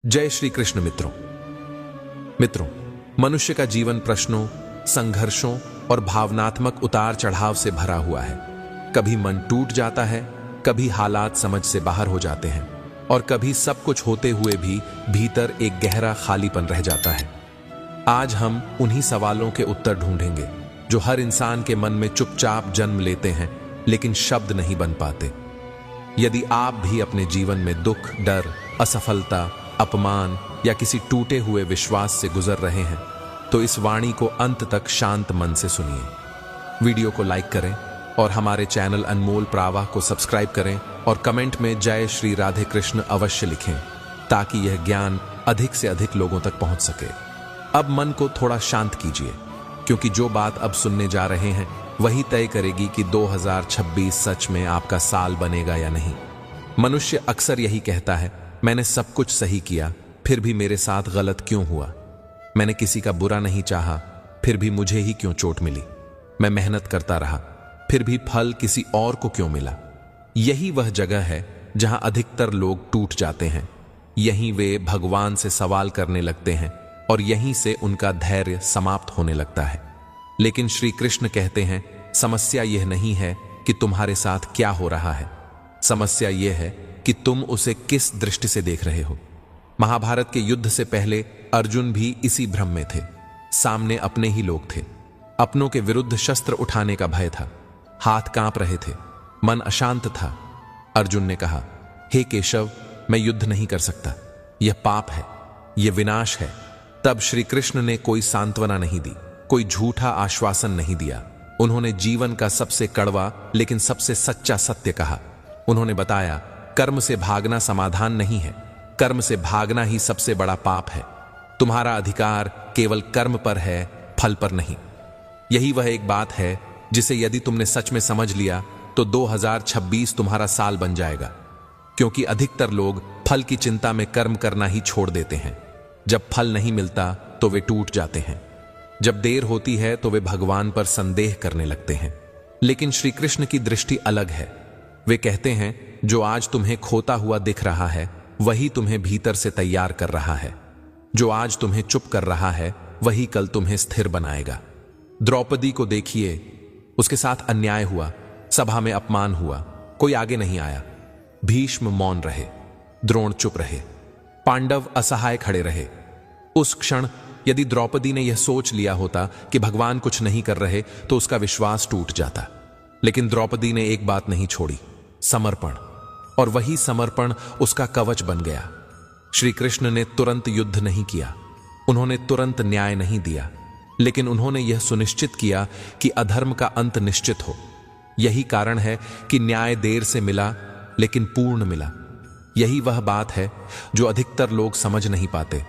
जय श्री कृष्ण मित्रों, मनुष्य का जीवन प्रश्नों, संघर्षों और भावनात्मक उतार चढ़ाव से भरा हुआ है। कभी मन टूट जाता है, कभी हालात समझ से बाहर हो जाते हैं और कभी सब कुछ होते हुए भी भीतर एक गहरा खालीपन रह जाता है। आज हम उन्हीं सवालों के उत्तर ढूंढेंगे जो हर इंसान के मन में चुपचाप जन्म लेते हैं लेकिन शब्द नहीं बन पाते। यदि आप भी अपने जीवन में दुख, डर, असफलता, अपमान या किसी टूटे हुए विश्वास से गुजर रहे हैं तो इस वाणी को अंत तक शांत मन से सुनिए। वीडियो को लाइक करें और हमारे चैनल अनमोल प्रवाह को सब्सक्राइब करें और कमेंट में जय श्री राधे कृष्ण अवश्य लिखें ताकि यह ज्ञान अधिक से अधिक लोगों तक पहुंच सके। अब मन को थोड़ा शांत कीजिए क्योंकि जो बात अब सुनने जा रहे हैं वही तय करेगी कि 2026 सच में आपका साल बनेगा या नहीं। मनुष्य अक्सर यही कहता है, मैंने सब कुछ सही किया फिर भी मेरे साथ गलत क्यों हुआ। मैंने किसी का बुरा नहीं चाहा फिर भी मुझे ही क्यों चोट मिली। मैं मेहनत करता रहा फिर भी फल किसी और को क्यों मिला। यही वह जगह है जहां अधिकतर लोग टूट जाते हैं। यहीं वे भगवान से सवाल करने लगते हैं और यहीं से उनका धैर्य समाप्त होने लगता है। लेकिन श्री कृष्ण कहते हैं, समस्या यह नहीं है कि तुम्हारे साथ क्या हो रहा है, समस्या यह है कि तुम उसे किस दृष्टि से देख रहे हो। महाभारत के युद्ध से पहले अर्जुन भी इसी भ्रम में थे। सामने अपने ही लोग थे, अपनों के विरुद्ध शस्त्र उठाने का भय था, हाथ कांप रहे थे, मन अशांत था। अर्जुन ने कहा, हे केशव, मैं युद्ध नहीं कर सकता, यह पाप है, यह विनाश है। तब श्री कृष्ण ने कोई सांत्वना नहीं दी, कोई झूठा आश्वासन नहीं दिया। उन्होंने जीवन का सबसे कड़वा लेकिन सबसे सच्चा सत्य कहा। उन्होंने बताया, कर्म से भागना समाधान नहीं है, कर्म से भागना ही सबसे बड़ा पाप है। तुम्हारा अधिकार केवल कर्म पर है, फल पर नहीं। यही वह एक बात है जिसे यदि तुमने सच में समझ लिया तो 2026 तुम्हारा साल बन जाएगा। क्योंकि अधिकतर लोग फल की चिंता में कर्म करना ही छोड़ देते हैं। जब फल नहीं मिलता तो वे टूट जाते हैं, जब देर होती है तो वे भगवान पर संदेह करने लगते हैं। लेकिन श्री कृष्ण की दृष्टि अलग है। वे कहते हैं, जो आज तुम्हें खोता हुआ दिख रहा है वही तुम्हें भीतर से तैयार कर रहा है। जो आज तुम्हें चुप कर रहा है वही कल तुम्हें स्थिर बनाएगा। द्रौपदी को देखिए, उसके साथ अन्याय हुआ, सभा में अपमान हुआ, कोई आगे नहीं आया। भीष्म मौन रहे, द्रोण चुप रहे, पांडव असहाय खड़े रहे। उस क्षण यदि द्रौपदी ने यह सोच लिया होता कि भगवान कुछ नहीं कर रहे तो उसका विश्वास टूट जाता। लेकिन द्रौपदी ने एक बात नहीं छोड़ी, समर्पण। और वही समर्पण उसका कवच बन गया। श्री कृष्ण ने तुरंत युद्ध नहीं किया, उन्होंने तुरंत न्याय नहीं दिया, लेकिन उन्होंने यह सुनिश्चित किया कि अधर्म का अंत निश्चित हो। यही कारण है कि न्याय देर से मिला लेकिन पूर्ण मिला। यही वह बात है जो अधिकतर लोग समझ नहीं पाते।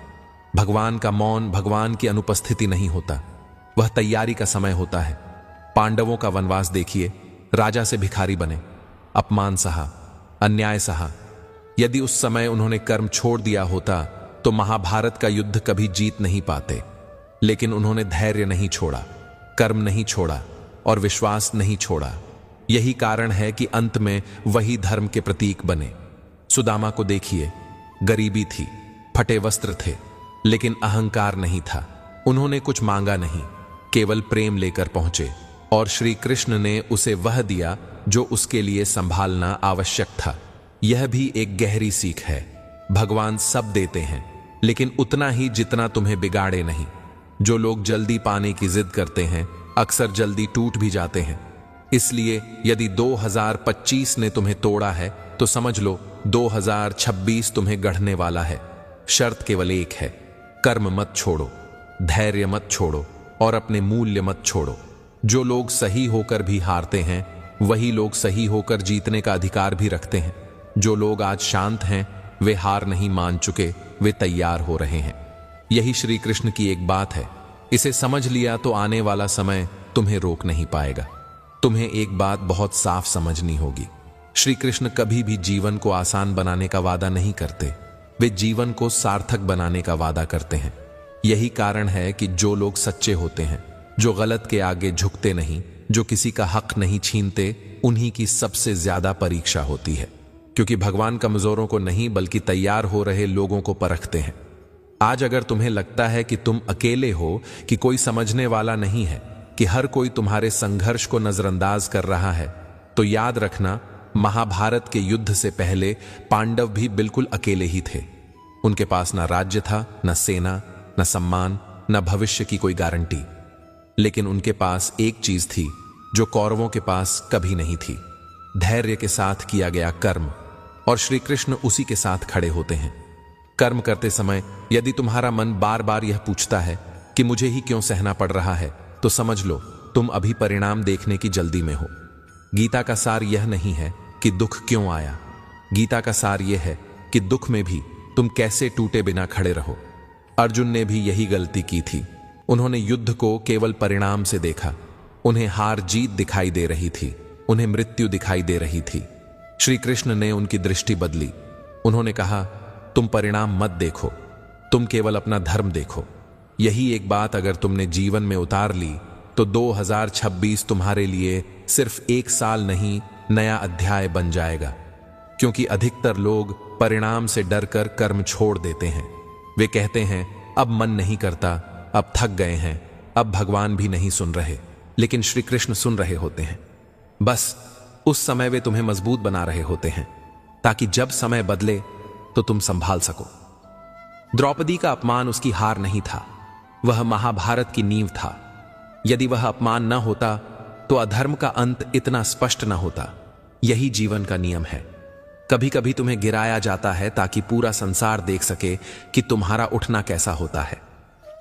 भगवान का मौन भगवान की अनुपस्थिति नहीं होता, वह तैयारी का समय होता है। पांडवों का वनवास देखिए, राजा से भिखारी बने, अपमान सहा, अन्याय सहा। यदि उस समय उन्होंने कर्म छोड़ दिया होता तो महाभारत का युद्ध कभी जीत नहीं पाते। लेकिन उन्होंने धैर्य नहीं छोड़ा, कर्म नहीं छोड़ा और विश्वास नहीं छोड़ा। यही कारण है कि अंत में वही धर्म के प्रतीक बने। सुदामा को देखिए, गरीबी थी, फटे वस्त्र थे, लेकिन अहंकार नहीं था। उन्होंने कुछ मांगा नहीं, केवल प्रेम लेकर पहुंचे और श्री कृष्ण ने उसे वह दिया जो उसके लिए संभालना आवश्यक था। यह भी एक गहरी सीख है। भगवान सब देते हैं लेकिन उतना ही जितना तुम्हें बिगाड़े नहीं। जो लोग जल्दी पाने की जिद करते हैं अक्सर जल्दी टूट भी जाते हैं। इसलिए यदि 2025 ने तुम्हें तोड़ा है तो समझ लो 2026 तुम्हें गढ़ने वाला है। शर्त केवल एक है, कर्म मत छोड़ो, धैर्य मत छोड़ो और अपने मूल्य मत छोड़ो। जो लोग सही होकर भी हारते हैं वही लोग सही होकर जीतने का अधिकार भी रखते हैं। जो लोग आज शांत हैं वे हार नहीं मान चुके, वे तैयार हो रहे हैं। यही श्री कृष्ण की एक बात है। इसे समझ लिया तो आने वाला समय तुम्हें रोक नहीं पाएगा। तुम्हें एक बात बहुत साफ समझनी होगी, श्री कृष्ण कभी भी जीवन को आसान बनाने का वादा नहीं करते, वे जीवन को सार्थक बनाने का वादा करते हैं। यही कारण है कि जो लोग सच्चे होते हैं, जो गलत के आगे झुकते नहीं, जो किसी का हक नहीं छीनते, उन्हीं की सबसे ज्यादा परीक्षा होती है। क्योंकि भगवान कमजोरों को नहीं बल्कि तैयार हो रहे लोगों को परखते हैं। आज अगर तुम्हें लगता है कि तुम अकेले हो, कि कोई समझने वाला नहीं है, कि हर कोई तुम्हारे संघर्ष को नजरअंदाज कर रहा है, तो याद रखना, महाभारत के युद्ध से पहले पांडव भी बिल्कुल अकेले ही थे। उनके पास ना राज्य था, न सेना, न सम्मान, न भविष्य की कोई गारंटी। लेकिन उनके पास एक चीज थी जो कौरवों के पास कभी नहीं थी, धैर्य के साथ किया गया कर्म। और श्री कृष्ण उसी के साथ खड़े होते हैं। कर्म करते समय यदि तुम्हारा मन बार बार यह पूछता है कि मुझे ही क्यों सहना पड़ रहा है, तो समझ लो तुम अभी परिणाम देखने की जल्दी में हो। गीता का सार यह नहीं है कि दुख क्यों आया, गीता का सार यह है कि दुख में भी तुम कैसे टूटे बिना खड़े रहो। अर्जुन ने भी यही गलती की थी। उन्होंने युद्ध को केवल परिणाम से देखा। उन्हें हार जीत दिखाई दे रही थी, उन्हें मृत्यु दिखाई दे रही थी। श्री कृष्ण ने उनकी दृष्टि बदली। उन्होंने कहा, तुम परिणाम मत देखो, तुम केवल अपना धर्म देखो। यही एक बात अगर तुमने जीवन में उतार ली तो 2026 तुम्हारे लिए सिर्फ एक साल नहीं, नया अध्याय बन जाएगा। क्योंकि अधिकतर लोग परिणाम से डरकर कर्म छोड़ देते हैं। वे कहते हैं, अब मन नहीं करता, अब थक गए हैं, अब भगवान भी नहीं सुन रहे। लेकिन श्री कृष्ण सुन रहे होते हैं। बस उस समय वे तुम्हें मजबूत बना रहे होते हैं, ताकि जब समय बदले तो तुम संभाल सको। द्रौपदी का अपमान उसकी हार नहीं था, वह महाभारत की नींव था। यदि वह अपमान न होता तो अधर्म का अंत इतना स्पष्ट न होता। यही जीवन का नियम है। कभी कभी तुम्हें गिराया जाता है ताकि पूरा संसार देख सके कि तुम्हारा उठना कैसा होता है।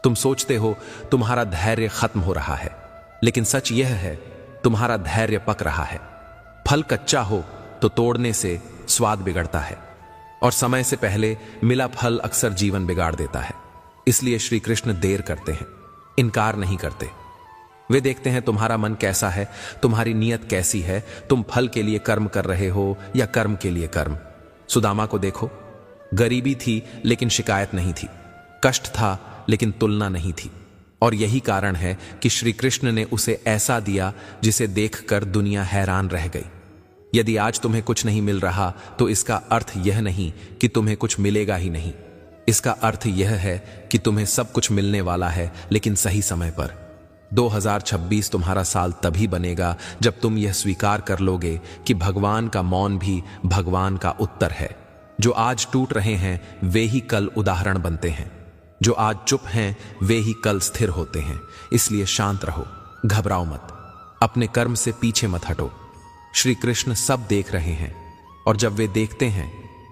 तुम सोचते हो तुम्हारा धैर्य खत्म हो रहा है, लेकिन सच यह है तुम्हारा धैर्य पक रहा है। फल कच्चा हो तो तोड़ने से स्वाद बिगड़ता है, और समय से पहले मिला फल अक्सर जीवन बिगाड़ देता है। इसलिए श्री कृष्ण देर करते हैं, इनकार नहीं करते। वे देखते हैं तुम्हारा मन कैसा है, तुम्हारी नीयत कैसी है, तुम फल के लिए कर्म कर रहे हो या कर्म के लिए कर्म। सुदामा को देखो, गरीबी थी लेकिन शिकायत नहीं थी, कष्ट था लेकिन तुलना नहीं थी। और यही कारण है कि श्री कृष्ण ने उसे ऐसा दिया जिसे देखकर दुनिया हैरान रह गई। यदि आज तुम्हें कुछ नहीं मिल रहा तो इसका अर्थ यह नहीं कि तुम्हें कुछ मिलेगा ही नहीं। इसका अर्थ यह है कि तुम्हें सब कुछ मिलने वाला है, लेकिन सही समय पर। 2026 तुम्हारा साल तभी बनेगा जब तुम यह स्वीकार कर लोगे कि भगवान का मौन भी भगवान का उत्तर है। जो आज टूट रहे हैं वे ही कल उदाहरण बनते हैं, जो आज चुप हैं वे ही कल स्थिर होते हैं। इसलिए शांत रहो, घबराओ मत, अपने कर्म से पीछे मत हटो। श्री कृष्ण सब देख रहे हैं, और जब वे देखते हैं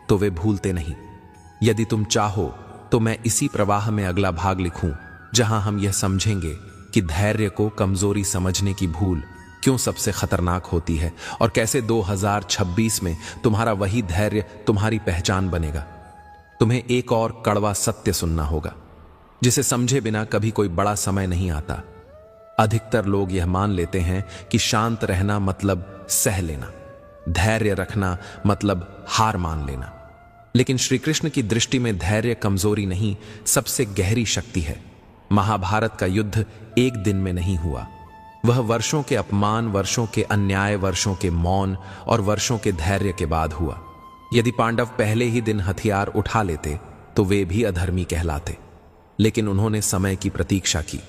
तो वे भूलते नहीं। यदि तुम चाहो तो मैं इसी प्रवाह में अगला भाग लिखूं, जहां हम यह समझेंगे कि धैर्य को कमजोरी समझने की भूल क्यों सबसे खतरनाक होती है, और कैसे 2026 में तुम्हारा वही धैर्य तुम्हारी पहचान बनेगा। तुम्हें एक और कड़वा सत्य सुनना होगा, जिसे समझे बिना कभी कोई बड़ा समय नहीं आता। अधिकतर लोग यह मान लेते हैं कि शांत रहना मतलब सह लेना, धैर्य रखना मतलब हार मान लेना। लेकिन श्री कृष्ण की दृष्टि में धैर्य कमजोरी नहीं, सबसे गहरी शक्ति है। महाभारत का युद्ध एक दिन में नहीं हुआ, वह वर्षों के अपमान, वर्षों के अन्याय, वर्षों के मौन और वर्षों के धैर्य के बाद हुआ। यदि पांडव पहले ही दिन हथियार उठा लेते तो वे भी अधर्मी कहलाते, लेकिन उन्होंने समय की प्रतीक्षा की,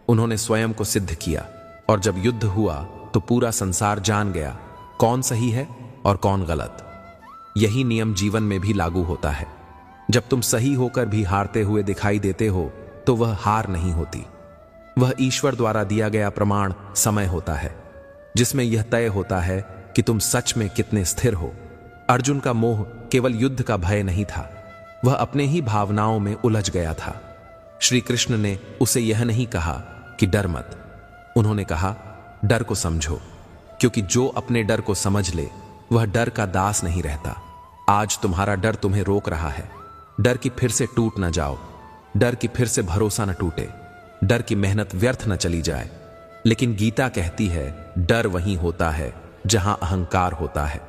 उन्होंने स्वयं को सिद्ध किया, और जब युद्ध हुआ तो पूरा संसार जान गया कौन सही है और कौन गलत। यही नियम जीवन में भी लागू होता है। जब तुम सही होकर भी हारते हुए दिखाई देते हो तो वह हार नहीं होती, वह ईश्वर द्वारा दिया गया प्रमाण समय होता है, जिसमें यह तय होता है कि तुम सच में कितने स्थिर हो। अर्जुन का मोह केवल युद्ध का भय नहीं था, वह अपने ही भावनाओं में उलझ गया था। श्री कृष्ण ने उसे यह नहीं कहा कि डर मत, उन्होंने कहा डर को समझो, क्योंकि जो अपने डर को समझ ले वह डर का दास नहीं रहता। आज तुम्हारा डर तुम्हें रोक रहा है। डर कि फिर से टूट न जाओ, डर कि फिर से भरोसा न टूटे, डर की मेहनत व्यर्थ न चली जाए। लेकिन गीता कहती है डर वहीं होता है जहां अहंकार होता है।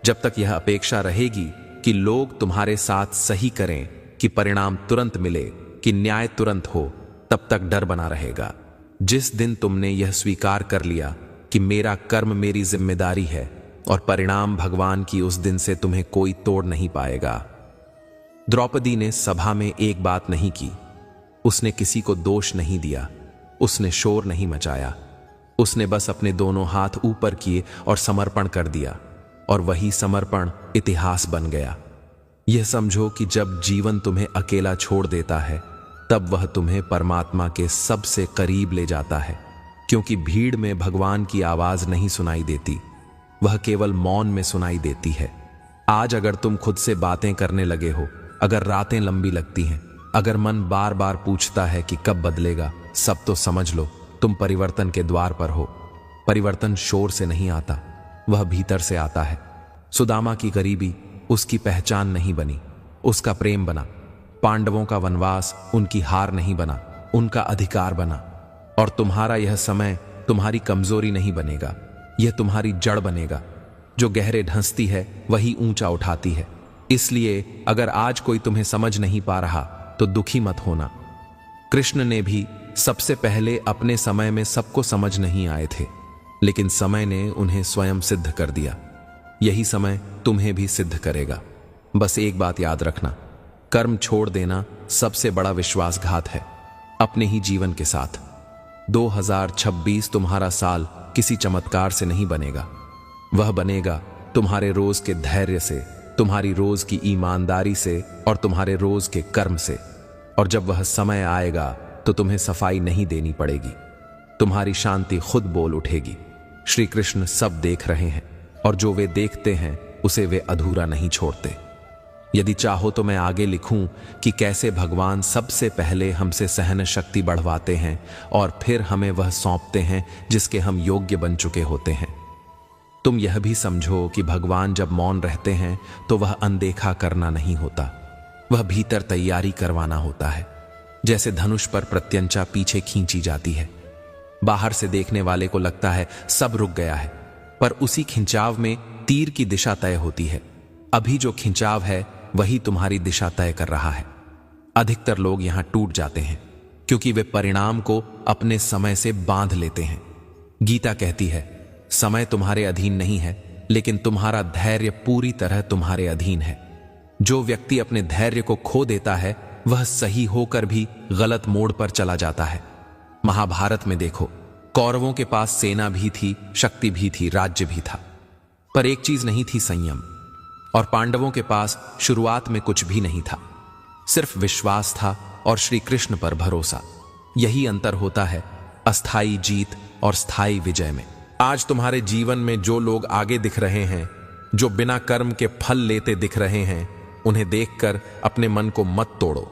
जब तक यह अपेक्षा रहेगी कि लोग तुम्हारे साथ सही करें, कि परिणाम तुरंत मिले, कि न्याय तुरंत हो, तब तक डर बना रहेगा। जिस दिन तुमने यह स्वीकार कर लिया कि मेरा कर्म मेरी जिम्मेदारी है, और परिणाम भगवान की उस दिन से तुम्हें कोई तोड़ नहीं पाएगा। द्रौपदी ने सभा में एक बात नहीं की। उसने किसी को दोष नहीं दिया, उसने शोर नहीं मचाया। उसने बस अपने दोनों हाथ ऊपर किए और समर्पण कर दिया, और वही समर्पण इतिहास बन गया। यह समझो कि जब जीवन तुम्हें अकेला छोड़ देता है, तब वह तुम्हें परमात्मा के सबसे करीब ले जाता है, क्योंकि भीड़ में भगवान की आवाज नहीं सुनाई देती, वह केवल मौन में सुनाई देती है। आज अगर तुम खुद से बातें करने लगे हो, अगर रातें लंबी लगती हैं, अगर मन बार बार पूछता है कि कब बदलेगा, सब तो समझ लो तुम परिवर्तन के द्वार पर हो। परिवर्तन शोर से नहीं आता, वह भीतर से आता है। सुदामा की गरीबी उसकी पहचान नहीं बनी, उसका प्रेम बना। पांडवों का वनवास उनकी हार नहीं बना, उनका अधिकार बना। और तुम्हारा यह समय तुम्हारी कमजोरी नहीं बनेगा, यह तुम्हारी जड़ बनेगा। जो गहरे ढंसती है वही ऊंचा उठाती है। इसलिए अगर आज कोई तुम्हें समझ नहीं पा रहा तो दुखी मत होना। कृष्ण ने भी सबसे पहले अपने समय में सबको समझ नहीं आए थे, लेकिन समय ने उन्हें स्वयं सिद्ध कर दिया। यही समय तुम्हें भी सिद्ध करेगा। बस एक बात याद रखना, कर्म छोड़ देना सबसे बड़ा विश्वासघात है अपने ही जीवन के साथ। 2026 तुम्हारा साल किसी चमत्कार से नहीं बनेगा, वह बनेगा तुम्हारे रोज के धैर्य से, तुम्हारी रोज की ईमानदारी से और तुम्हारे रोज के कर्म से। और जब वह समय आएगा तो तुम्हें सफाई नहीं देनी पड़ेगी, तुम्हारी शांति खुद बोल उठेगी। श्री कृष्ण सब देख रहे हैं, और जो वे देखते हैं उसे वे अधूरा नहीं छोड़ते। यदि चाहो तो मैं आगे लिखूं कि कैसे भगवान सबसे पहले हमसे सहन शक्ति बढ़वाते हैं और फिर हमें वह सौंपते हैं जिसके हम योग्य बन चुके होते हैं। तुम यह भी समझो कि भगवान जब मौन रहते हैं तो वह अनदेखा करना नहीं होता, वह भीतर तैयारी करवाना होता है। जैसे धनुष पर प्रत्यंचा पीछे खींची जाती है, बाहर से देखने वाले को लगता है सब रुक गया है, पर उसी खिंचाव में तीर की दिशा तय होती है। अभी जो खिंचाव है वही तुम्हारी दिशा तय कर रहा है। अधिकतर लोग यहां टूट जाते हैं क्योंकि वे परिणाम को अपने समय से बांध लेते हैं। गीता कहती है, समय तुम्हारे अधीन नहीं है, लेकिन तुम्हारा धैर्य पूरी तरह तुम्हारे अधीन है। जो व्यक्ति अपने धैर्य को खो देता है वह सही होकर भी गलत मोड़ पर चला जाता है। महाभारत में देखो, कौरवों के पास सेना भी थी, शक्ति भी थी, राज्य भी था, पर एक चीज नहीं थी, संयम। और पांडवों के पास शुरुआत में कुछ भी नहीं था, सिर्फ विश्वास था और श्री कृष्ण पर भरोसा। यही अंतर होता है अस्थाई जीत और स्थायी विजय में। आज तुम्हारे जीवन में जो लोग आगे दिख रहे हैं, जो बिना कर्म के फल लेते दिख रहे हैं, उन्हें देखकर अपने मन को मत तोड़ो।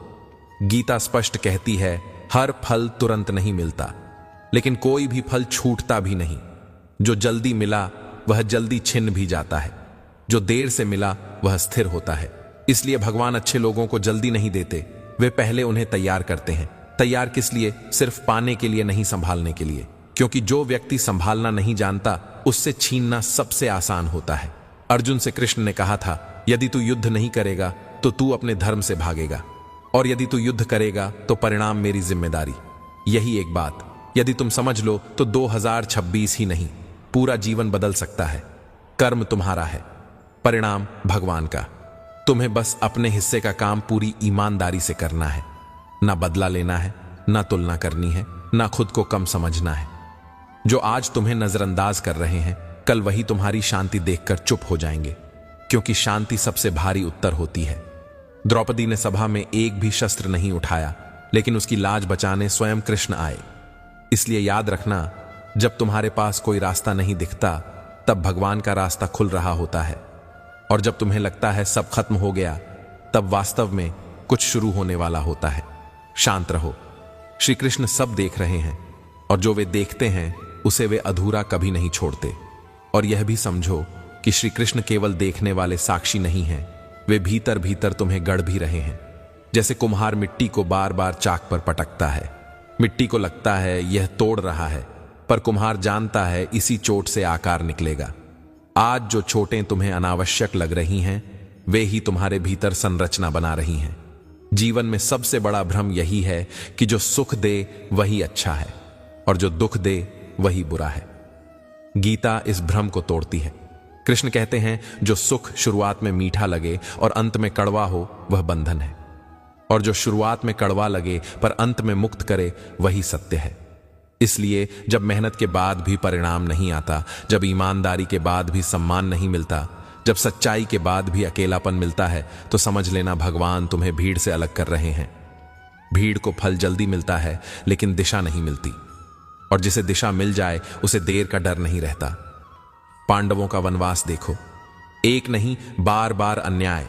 गीता स्पष्ट कहती है, हर फल तुरंत नहीं मिलता, लेकिन कोई भी फल छूटता भी नहीं। जो जल्दी मिला वह जल्दी छिन भी जाता है, जो देर से मिला वह स्थिर होता है। इसलिए भगवान अच्छे लोगों को जल्दी नहीं देते, वे पहले उन्हें तैयार करते हैं। तैयार किस लिए? सिर्फ पाने के लिए नहीं, संभालने के लिए। क्योंकि जो व्यक्ति संभालना नहीं जानता उससे छीनना सबसे आसान होता है। अर्जुन से कृष्ण ने कहा था, यदि तू युद्ध नहीं करेगा तो तू अपने धर्म से भागेगा, और यदि तू युद्ध करेगा तो परिणाम मेरी जिम्मेदारी। यही एक बात यदि तुम समझ लो तो 2026 ही नहीं, पूरा जीवन बदल सकता है। कर्म तुम्हारा है, परिणाम भगवान का। तुम्हें बस अपने हिस्से का काम पूरी ईमानदारी से करना है। ना बदला लेना है, ना तुलना करनी है, ना खुद को कम समझना है। जो आज तुम्हें नजरअंदाज कर रहे हैं, कल वही तुम्हारी शांति देखकर चुप हो जाएंगे, क्योंकि शांति सबसे भारी उत्तर होती है। द्रौपदी ने सभा में एक भी शस्त्र नहीं उठाया, लेकिन उसकी लाज बचाने स्वयं कृष्ण आए। इसलिए याद रखना, जब तुम्हारे पास कोई रास्ता नहीं दिखता, तब भगवान का रास्ता खुल रहा होता है। और जब तुम्हें लगता है सब खत्म हो गया, तब वास्तव में कुछ शुरू होने वाला होता है। शांत रहो, श्री कृष्ण सब देख रहे हैं, और जो वे देखते हैं उसे वे अधूरा कभी नहीं छोड़ते। और यह भी समझो कि श्री कृष्ण केवल देखने वाले साक्षी नहीं हैं, वे भीतर भीतर तुम्हें गढ़ भी रहे हैं। जैसे कुम्हार मिट्टी को बार बार चाक पर पटकता है, मिट्टी को लगता है यह तोड़ रहा है, पर कुम्हार जानता है इसी चोट से आकार निकलेगा। आज जो चोटें तुम्हें अनावश्यक लग रही हैं, वे ही तुम्हारे भीतर संरचना बना रही हैं। जीवन में सबसे बड़ा भ्रम यही है कि जो सुख दे वही अच्छा है, और जो दुख दे वही बुरा है। गीता इस भ्रम को तोड़ती है। कृष्ण कहते हैं, जो सुख शुरुआत में मीठा लगे और अंत में कड़वा हो वह बंधन है, और जो शुरुआत में कड़वा लगे पर अंत में मुक्त करे वही सत्य है। इसलिए जब मेहनत के बाद भी परिणाम नहीं आता, जब ईमानदारी के बाद भी सम्मान नहीं मिलता, जब सच्चाई के बाद भी अकेलापन मिलता है, तो समझ लेना भगवान तुम्हें भीड़ से अलग कर रहे हैं। भीड़ को फल जल्दी मिलता है लेकिन दिशा नहीं मिलती, और जिसे दिशा मिल जाए उसे देर का डर नहीं रहता। पांडवों का वनवास देखो, एक नहीं बार बार अन्याय,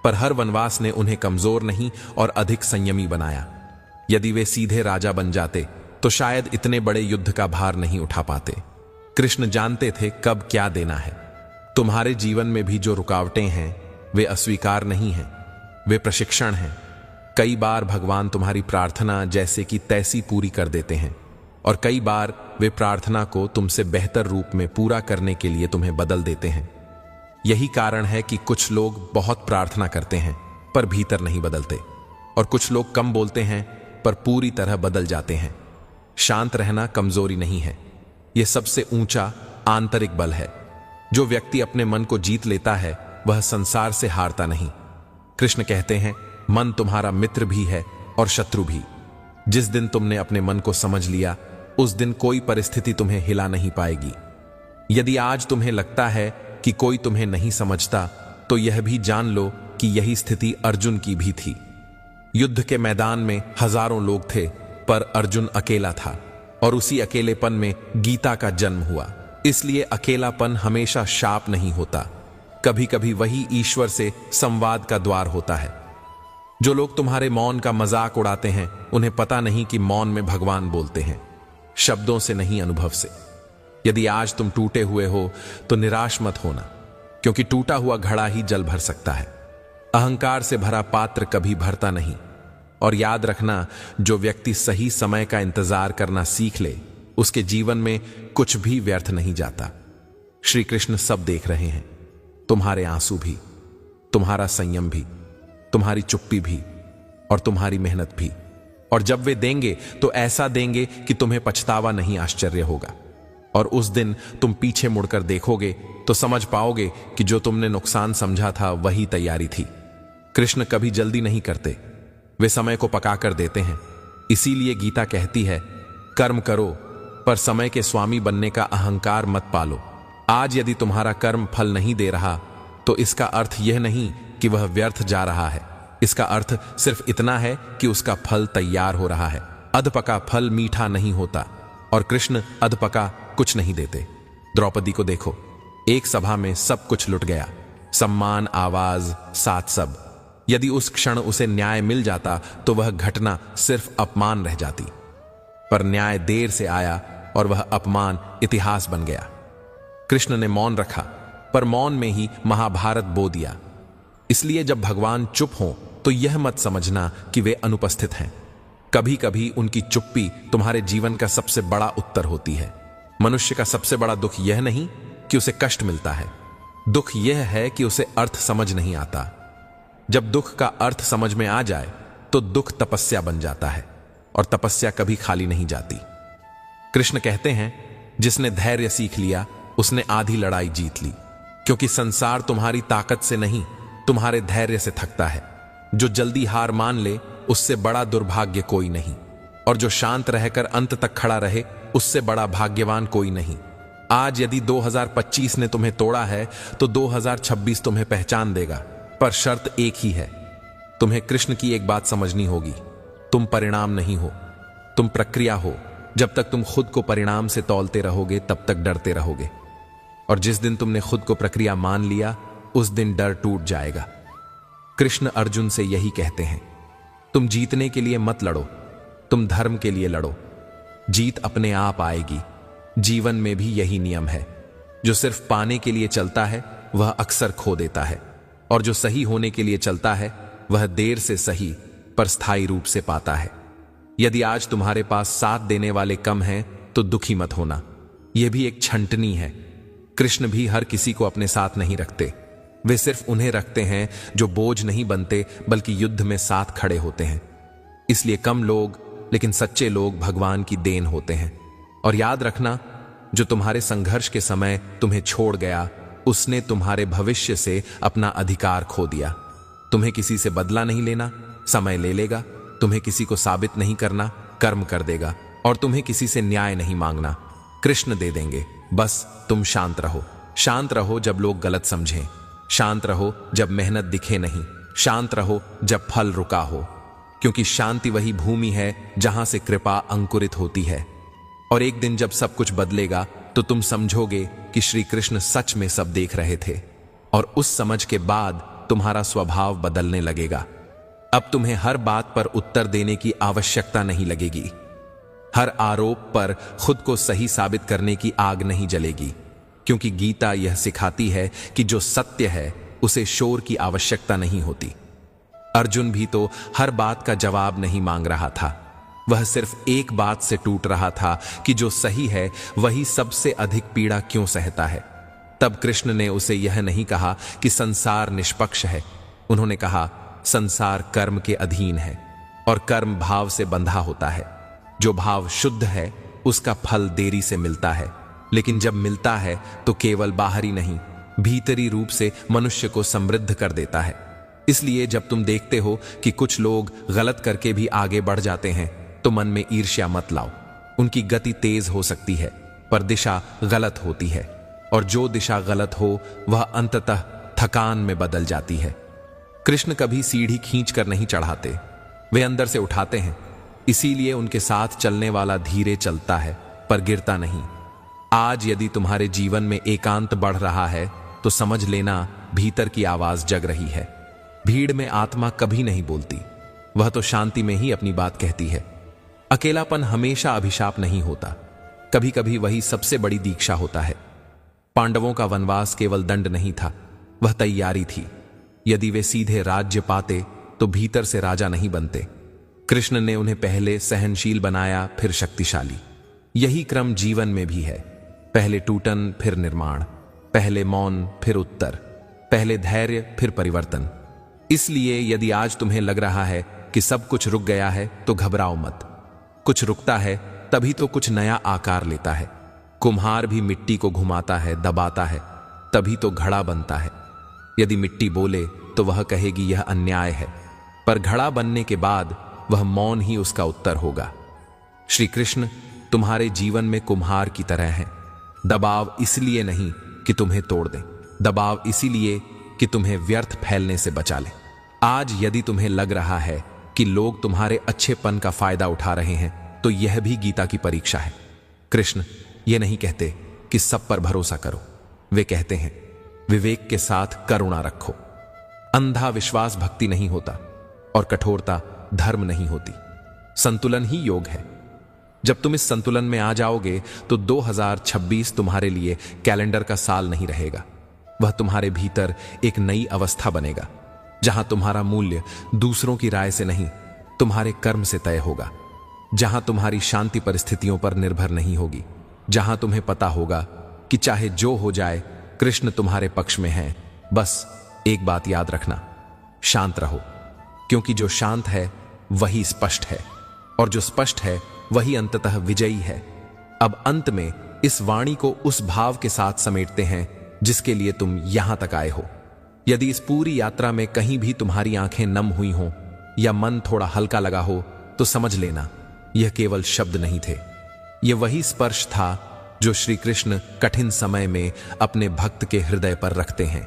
पर हर वनवास ने उन्हें कमजोर नहीं और अधिक संयमी बनाया। यदि वे सीधे राजा बन जाते तो शायद इतने बड़े युद्ध का भार नहीं उठा पाते। कृष्ण जानते थे कब क्या देना है। तुम्हारे जीवन में भी जो रुकावटें हैं वे अस्वीकार नहीं हैं, वे प्रशिक्षण हैं। कई बार भगवान तुम्हारी प्रार्थना जैसे कि तैसी पूरी कर देते हैं, और कई बार वे प्रार्थना को तुमसे बेहतर रूप में पूरा करने के लिए तुम्हें बदल देते हैं। यही कारण है कि कुछ लोग बहुत प्रार्थना करते हैं पर भीतर नहीं बदलते, और कुछ लोग कम बोलते हैं पर पूरी तरह बदल जाते हैं। शांत रहना कमजोरी नहीं है, यह सबसे ऊंचा आंतरिक बल है। जो व्यक्ति अपने मन को जीत लेता है वह संसार से हारता नहीं। कृष्ण कहते हैं, मन तुम्हारा मित्र भी है और शत्रु भी। जिस दिन तुमने अपने मन को समझ लिया उस दिन कोई परिस्थिति तुम्हें हिला नहीं पाएगी। यदि आज तुम्हें लगता है कि कोई तुम्हें नहीं समझता, तो यह भी जान लो कि यही स्थिति अर्जुन की भी थी। युद्ध के मैदान में हजारों लोग थे पर अर्जुन अकेला था, और उसी अकेलेपन में गीता का जन्म हुआ। इसलिए अकेलापन हमेशा शाप नहीं होता, कभी कभी वही ईश्वर से संवाद का द्वार होता है। जो लोग तुम्हारे मौन का मजाक उड़ाते हैं उन्हें पता नहीं कि मौन में भगवान बोलते हैं, शब्दों से नहीं, अनुभव से। यदि आज तुम टूटे हुए हो तो निराश मत होना, क्योंकि टूटा हुआ घड़ा ही जल भर सकता है। अहंकार से भरा पात्र कभी भरता नहीं। और याद रखना, जो व्यक्ति सही समय का इंतजार करना सीख ले उसके जीवन में कुछ भी व्यर्थ नहीं जाता। श्री कृष्ण सब देख रहे हैं, तुम्हारे आंसू भी, तुम्हारा संयम भी, तुम्हारी चुप्पी भी, और तुम्हारी मेहनत भी। और जब वे देंगे तो ऐसा देंगे कि तुम्हें पछतावा नहीं, आश्चर्य होगा। और उस दिन तुम पीछे मुड़कर देखोगे तो समझ पाओगे कि जो तुमने नुकसान समझा था वही तैयारी थी। कृष्ण कभी जल्दी नहीं करते, वे समय को पका कर देते हैं। इसीलिए गीता कहती है, कर्म करो पर समय के स्वामी बनने का अहंकार मत पालो। आज यदि तुम्हारा कर्म फल नहीं दे रहा तो इसका अर्थ यह नहीं कि वह व्यर्थ जा रहा है। इसका अर्थ सिर्फ इतना है कि उसका फल तैयार हो रहा है। अधपका फल मीठा नहीं होता, और कृष्ण अधपका कुछ नहीं देते। द्रौपदी को देखो, एक सभा में सब कुछ लुट गया, सम्मान, आवाज, साथ सब। यदि उस क्षण उसे न्याय मिल जाता तो वह घटना सिर्फ अपमान रह जाती, पर न्याय देर से आया और वह अपमान इतिहास बन गया। कृष्ण ने मौन रखा, पर मौन में ही महाभारत बो दिया। इसलिए जब भगवान चुप हों तो यह मत समझना कि वे अनुपस्थित हैं। कभी कभी उनकी चुप्पी तुम्हारे जीवन का सबसे बड़ा उत्तर होती है। मनुष्य का सबसे बड़ा दुख यह नहीं कि उसे कष्ट मिलता है, दुख यह है कि उसे अर्थ समझ नहीं आता। जब दुख का अर्थ समझ में आ जाए तो दुख तपस्या बन जाता है, और तपस्या कभी खाली नहीं जाती। कृष्ण कहते हैं, जिसने धैर्य सीख लिया उसने आधी लड़ाई जीत ली, क्योंकि संसार तुम्हारी ताकत से नहीं तुम्हारे धैर्य से थकता है। जो जल्दी हार मान ले उससे बड़ा दुर्भाग्य कोई नहीं, और जो शांत रहकर अंत तक खड़ा रहे उससे बड़ा भाग्यवान कोई नहीं। आज यदि 2025 ने तुम्हें तोड़ा है तो 2026 तुम्हें पहचान देगा, पर शर्त एक ही है, तुम्हें कृष्ण की एक बात समझनी होगी, तुम परिणाम नहीं हो, तुम प्रक्रिया हो। जब तक तुम खुद को परिणाम से तौलते रहोगे तब तक डरते रहोगे, और जिस दिन तुमने खुद को प्रक्रिया मान लिया उस दिन डर टूट जाएगा। कृष्ण अर्जुन से यही कहते हैं, तुम जीतने के लिए मत लड़ो, तुम धर्म के लिए लड़ो। जीत अपने आप आएगी। जीवन में भी यही नियम है, जो सिर्फ पाने के लिए चलता है वह अक्सर खो देता है, और जो सही होने के लिए चलता है वह देर से सही पर स्थायी रूप से पाता है। यदि आज तुम्हारे पास साथ देने वाले कम हैं तो दुखी मत होना, यह भी एक छंटनी है। कृष्ण भी हर किसी को अपने साथ नहीं रखते, वे सिर्फ उन्हें रखते हैं जो बोझ नहीं बनते बल्कि युद्ध में साथ खड़े होते हैं। इसलिए कम लोग लेकिन सच्चे लोग भगवान की देन होते हैं। और याद रखना, जो तुम्हारे संघर्ष के समय तुम्हें छोड़ गया उसने तुम्हारे भविष्य से अपना अधिकार खो दिया। तुम्हें किसी से बदला नहीं लेना, समय ले लेगा। तुम्हें किसी को साबित नहीं करना, कर्म कर देगा। और तुम्हें किसी से न्याय नहीं मांगना, कृष्ण दे देंगे। बस तुम शांत रहो। शांत रहो जब लोग गलत समझें, शांत रहो जब मेहनत दिखे नहीं, शांत रहो जब फल रुका हो, क्योंकि शांति वही भूमि है जहां से कृपा अंकुरित होती है। और एक दिन जब सब कुछ बदलेगा तो तुम समझोगे कि श्री कृष्ण सच में सब देख रहे थे, और उस समझ के बाद तुम्हारा स्वभाव बदलने लगेगा। अब तुम्हें हर बात पर उत्तर देने की आवश्यकता नहीं लगेगी। हर आरोप पर खुद को सही साबित करने की आग नहीं जलेगी, क्योंकि गीता यह सिखाती है कि जो सत्य है उसे शोर की आवश्यकता नहीं होती। अर्जुन भी तो हर बात का जवाब नहीं मांग रहा था, वह सिर्फ एक बात से टूट रहा था कि जो सही है वही सबसे अधिक पीड़ा क्यों सहता है। तब कृष्ण ने उसे यह नहीं कहा कि संसार निष्पक्ष है, उन्होंने कहा संसार कर्म के अधीन है और कर्म भाव से बंधा होता है। जो भाव शुद्ध है उसका फल देरी से मिलता है, लेकिन जब मिलता है तो केवल बाहरी नहीं, भीतरी रूप से मनुष्य को समृद्ध कर देता है। इसलिए जब तुम देखते हो कि कुछ लोग गलत करके भी आगे बढ़ जाते हैं तो मन में ईर्ष्या मत लाओ। उनकी गति तेज हो सकती है पर दिशा गलत होती है, और जो दिशा गलत हो वह अंततः थकान में बदल जाती है। कृष्ण कभी सीढ़ी खींच कर नहीं चढ़ाते, वे अंदर से उठाते हैं। इसीलिए उनके साथ चलने वाला धीरे चलता है पर गिरता नहीं। आज यदि तुम्हारे जीवन में एकांत बढ़ रहा है तो समझ लेना भीतर की आवाज जग रही है। भीड़ में आत्मा कभी नहीं बोलती, वह तो शांति में ही अपनी बात कहती है। अकेलापन हमेशा अभिशाप नहीं होता, कभी कभी वही सबसे बड़ी दीक्षा होता है। पांडवों का वनवास केवल दंड नहीं था, वह तैयारी थी। यदि वे सीधे राज्य पाते तो भीतर से राजा नहीं बनते। कृष्ण ने उन्हें पहले सहनशील बनाया, फिर शक्तिशाली। यही क्रम जीवन में भी है, पहले टूटन फिर निर्माण, पहले मौन फिर उत्तर, पहले धैर्य फिर परिवर्तन। इसलिए यदि आज तुम्हें लग रहा है कि सब कुछ रुक गया है तो घबराओ मत। कुछ रुकता है तभी तो कुछ नया आकार लेता है। कुम्हार भी मिट्टी को घुमाता है, दबाता है, तभी तो घड़ा बनता है। यदि मिट्टी बोले तो वह कहेगी यह अन्याय है, पर घड़ा बनने के बाद वह मौन ही उसका उत्तर होगा। श्री कृष्ण तुम्हारे जीवन में कुम्हार की तरह हैं। दबाव इसलिए नहीं कि तुम्हें तोड़ दें, दबाव इसीलिए कि तुम्हें व्यर्थ फैलने से बचा ले। आज यदि तुम्हें लग रहा है कि लोग तुम्हारे अच्छेपन का फायदा उठा रहे हैं तो यह भी गीता की परीक्षा है। कृष्ण ये नहीं कहते कि सब पर भरोसा करो, वे कहते हैं विवेक के साथ करुणा रखो। अंधा विश्वास भक्ति नहीं होता और कठोरता धर्म नहीं होती। संतुलन ही योग है। जब तुम इस संतुलन में आ जाओगे तो 2026 तुम्हारे लिए कैलेंडर का साल नहीं रहेगा, वह तुम्हारे भीतर एक नई अवस्था बनेगा, जहां तुम्हारा मूल्य दूसरों की राय से नहीं तुम्हारे कर्म से तय होगा, जहां तुम्हारी शांति परिस्थितियों पर निर्भर नहीं होगी, जहां तुम्हें पता होगा कि चाहे जो हो जाए कृष्ण तुम्हारे पक्ष में है। बस एक बात याद रखना, शांत रहो, क्योंकि जो शांत है वही स्पष्ट है, और जो स्पष्ट है वही अंततः विजयी है। अब अंत में इस वाणी को उस भाव के साथ समेटते हैं जिसके लिए तुम यहां तक आए हो। यदि इस पूरी यात्रा में कहीं भी तुम्हारी आंखें नम हुई हों या मन थोड़ा हल्का लगा हो तो समझ लेना यह केवल शब्द नहीं थे, यह वही स्पर्श था जो श्री कृष्ण कठिन समय में अपने भक्त के हृदय पर रखते हैं।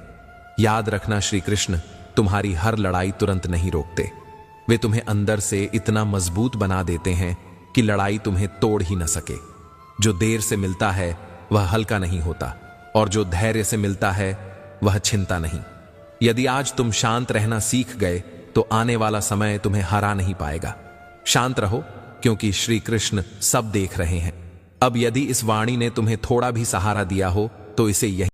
याद रखना, श्री कृष्ण तुम्हारी हर लड़ाई तुरंत नहीं रोकते, वे तुम्हें अंदर से इतना मजबूत बना देते हैं कि लड़ाई तुम्हें तोड़ ही न सके। जो देर से मिलता है वह हल्का नहीं होता, और जो धैर्य से मिलता है वह छिनता नहीं। यदि आज तुम शांत रहना सीख गए तो आने वाला समय तुम्हें हरा नहीं पाएगा। शांत रहो, क्योंकि श्री कृष्ण सब देख रहे हैं। अब यदि इस वाणी ने तुम्हें थोड़ा भी सहारा दिया हो तो इसे यही